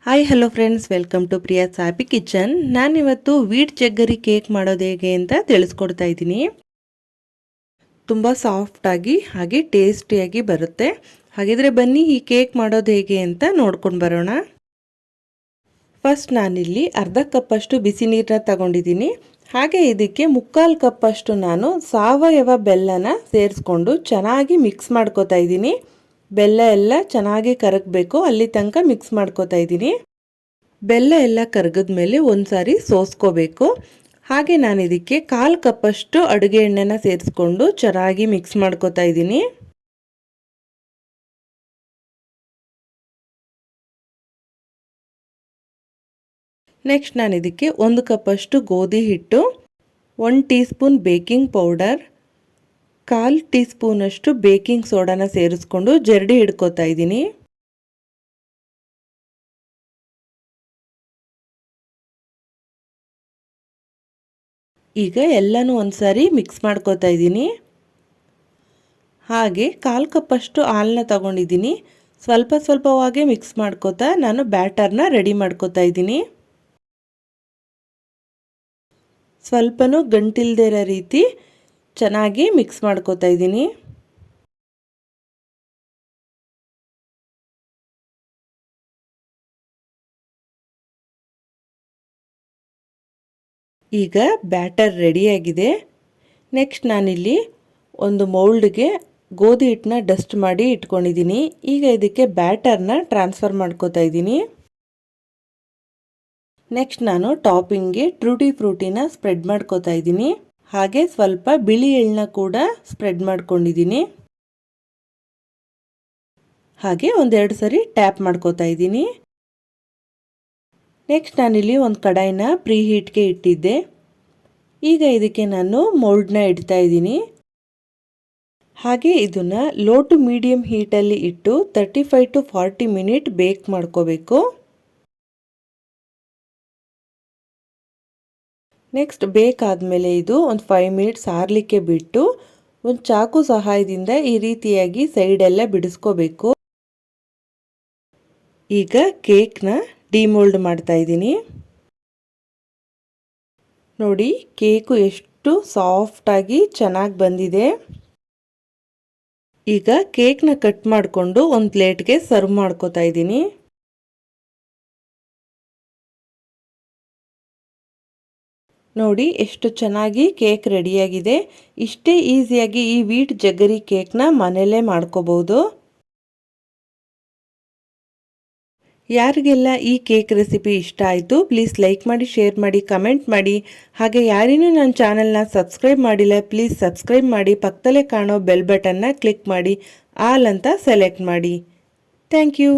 Hi hello friends, welcome to Priya's happy kitchen. ನಾನಿವತ್ತು wheat jaggery cake ಮಾಡೋದು ಹೇಗೆ ಅಂತ ತಿಳಿಸ್ಕೊಡ್ತಾ ಇದ್ದೀನಿ. ತುಂಬ ಸಾಫ್ಟಾಗಿ ಹಾಗೆ ಟೇಸ್ಟಿಯಾಗಿ ಬರುತ್ತೆ. ಹಾಗಿದ್ರೆ ಬನ್ನಿ ಈ ಕೇಕ್ ಮಾಡೋದು ಹೇಗೆ ಅಂತ ನೋಡ್ಕೊಂಡು ಬರೋಣ. ಫಸ್ಟ್ ನಾನಿಲ್ಲಿ ಅರ್ಧ ಕಪ್ಪಷ್ಟು ಬಿಸಿ ನೀರನ್ನ ತಗೊಂಡಿದ್ದೀನಿ. ಹಾಗೆ ಇದಕ್ಕೆ 3/4 ಕಪ್ಪಷ್ಟು ನಾನು ಸಾವಯವ ಬೆಲ್ಲನ ಸೇರಿಸ್ಕೊಂಡು ಚೆನ್ನಾಗಿ ಮಿಕ್ಸ್ ಮಾಡ್ಕೋತಾ ಇದ್ದೀನಿ. ಬೆಲ್ಲ ಎಲ್ಲ ಚೆನ್ನಾಗಿ ಕರಗಬೇಕು, ಅಲ್ಲಿ ತನಕ ಮಿಕ್ಸ್ ಮಾಡ್ಕೋತಾ ಇದ್ದೀನಿ. ಬೆಲ್ಲ ಎಲ್ಲ ಕರಗಿದ ಮೇಲೆ ಒಂದ್ಸಾರಿ ಸೋಸ್ಕೋಬೇಕು. ಹಾಗೆ ನಾನು ಇದಕ್ಕೆ 1/4 ಕಪ್ಪಷ್ಟು ಅಡುಗೆ ಎಣ್ಣೆನ ಸೇರಿಸ್ಕೊಂಡು ಚೆನ್ನಾಗಿ ಮಿಕ್ಸ್ ಮಾಡ್ಕೋತಾ ಇದ್ದೀನಿ. ನೆಕ್ಸ್ಟ್ ನಾನು ಇದಕ್ಕೆ 1 ಕಪ್ಪಷ್ಟು ಗೋಧಿ ಹಿಟ್ಟು, 1 tea spoon baking powder, 1/4 tea ಸ್ಪೂನಷ್ಟು ಬೇಕಿಂಗ್ ಸೋಡಾನ ಸೇರಿಸ್ಕೊಂಡು ಜರಡಿ ಹಿಡ್ಕೋತಾ ಇದ್ದೀನಿ. ಈಗ ಎಲ್ಲನೂ ಒಂದ್ಸಾರಿ ಮಿಕ್ಸ್ ಮಾಡ್ಕೋತಾ ಇದ್ದೀನಿ. ಹಾಗೆ 1/4 ಕಪ್ಪಷ್ಟು ಹಾಲನ್ನ ತಗೊಂಡಿದ್ದೀನಿ. ಸ್ವಲ್ಪ ಸ್ವಲ್ಪವಾಗಿ ಮಿಕ್ಸ್ ಮಾಡ್ಕೋತಾ ನಾನು ಬ್ಯಾಟರ್ನ ರೆಡಿ ಮಾಡ್ಕೋತಾ ಇದ್ದೀನಿ. ಸ್ವಲ್ಪನೂ ಗಂಟಿಲ್ದೇ ಇರೋ ರೀತಿ ಚೆನ್ನಾಗಿ ಮಿಕ್ಸ್ ಮಾಡ್ಕೋತಾ ಇದ್ದೀನಿ. ಈಗ ಬ್ಯಾಟರ್ ರೆಡಿಯಾಗಿದೆ. ನೆಕ್ಸ್ಟ್ ನಾನಿಲ್ಲಿ ಒಂದು ಮೌಲ್ಡ್ಗೆ ಗೋಧಿ ಹಿಟ್ಟನ್ನ ಡಸ್ಟ್ ಮಾಡಿ ಇಟ್ಕೊಂಡಿದ್ದೀನಿ. ಈಗ ಇದಕ್ಕೆ ಬ್ಯಾಟರ್ನ ಟ್ರಾನ್ಸ್ಫರ್ ಮಾಡ್ಕೋತಾ ಇದ್ದೀನಿ. ನೆಕ್ಸ್ಟ್ ನಾನು ಟಾಪಿಂಗ್ಗೆ ಟ್ರೂಟಿ ಫ್ರೂಟಿನ ಸ್ಪ್ರೆಡ್ ಮಾಡ್ಕೋತಾ ಇದ್ದೀನಿ. ಹಾಗೆ ಸ್ವಲ್ಪ ಬಿಳಿ ಎಳ್ಳನ್ನ ಕೂಡ ಸ್ಪ್ರೆಡ್ ಮಾಡ್ಕೊಂಡಿದ್ದೀನಿ. ಹಾಗೆ ಒಂದೆರಡು ಸರಿ ಟ್ಯಾಪ್ ಮಾಡ್ಕೋತಾ ಇದ್ದೀನಿ. ನೆಕ್ಸ್ಟ್ ನಾನಿಲ್ಲಿ ಒಂದು ಕಡಾಯಿನ ಪ್ರೀ ಹೀಟ್ಗೆ ಇಟ್ಟಿದ್ದೆ. ಈಗ ಇದಕ್ಕೆ ನಾನು ಮೋಲ್ಡ್ನ ಇಡ್ತಾ ಇದ್ದೀನಿ. ಹಾಗೆ ಇದನ್ನು ಲೋ ಟು ಮೀಡಿಯಮ್ ಹೀಟಲ್ಲಿ ಇಟ್ಟು 35 to 40 ಮಿನಿಟ್ ಬೇಕ್ ಮಾಡ್ಕೋಬೇಕು. ನೆಕ್ಸ್ಟ್ ಬೇಕಾದಮೇಲೆ ಇದು ಒಂದು 5 ಮಿನಿಟ್ಸ್ ಆರಲಿಕ್ಕೆ ಬಿಟ್ಟು ಒಂದು ಚಾಕು ಸಹಾಯದಿಂದ ಈ ರೀತಿಯಾಗಿ ಸೈಡೆಲ್ಲ ಬಿಡಿಸ್ಕೋಬೇಕು. ಈಗ ಕೇಕ್ನ ಡಿಮೋಲ್ಡ್ ಮಾಡ್ತಾ ಇದ್ದೀನಿ. ನೋಡಿ ಕೇಕು ಎಷ್ಟು ಸಾಫ್ಟಾಗಿ ಚೆನ್ನಾಗಿ ಬಂದಿದೆ. ಈಗ ಕೇಕ್ನ ಕಟ್ ಮಾಡಿಕೊಂಡು ಒಂದು ಪ್ಲೇಟ್ಗೆ ಸರ್ವ್ ಮಾಡ್ಕೋತಾ ಇದ್ದೀನಿ. ನೋಡಿ ಎಷ್ಟು ಚೆನ್ನಾಗಿ ಕೇಕ್ ರೆಡಿಯಾಗಿದೆ. ಇಷ್ಟೇ ಈಸಿಯಾಗಿ ಈ ವೀಟ್ ಜಗ್ಗರಿ ಕೇಕ್ನ ಮನೆಯಲ್ಲೇ ಮಾಡ್ಕೋಬಹುದು. ಯಾರಿಗೆಲ್ಲ ಈ ಕೇಕ್ ರೆಸಿಪಿ ಇಷ್ಟ ಆಯಿತು ಪ್ಲೀಸ್ ಲೈಕ್ ಮಾಡಿ, ಶೇರ್ ಮಾಡಿ, ಕಮೆಂಟ್ ಮಾಡಿ. ಹಾಗೆ ಯಾರಿನೂ ನನ್ನ ಚಾನಲ್ನ ಸಬ್ಸ್ಕ್ರೈಬ್ ಮಾಡಿಲ್ಲ ಪ್ಲೀಸ್ ಸಬ್ಸ್ಕ್ರೈಬ್ ಮಾಡಿ. ಪಕ್ಕದಲ್ಲೇ ಕಾಣೋ ಬೆಲ್ ಬಟನ್ನ ಕ್ಲಿಕ್ ಮಾಡಿ, ಆಲ್ ಅಂತ ಸೆಲೆಕ್ಟ್ ಮಾಡಿ. Thank you.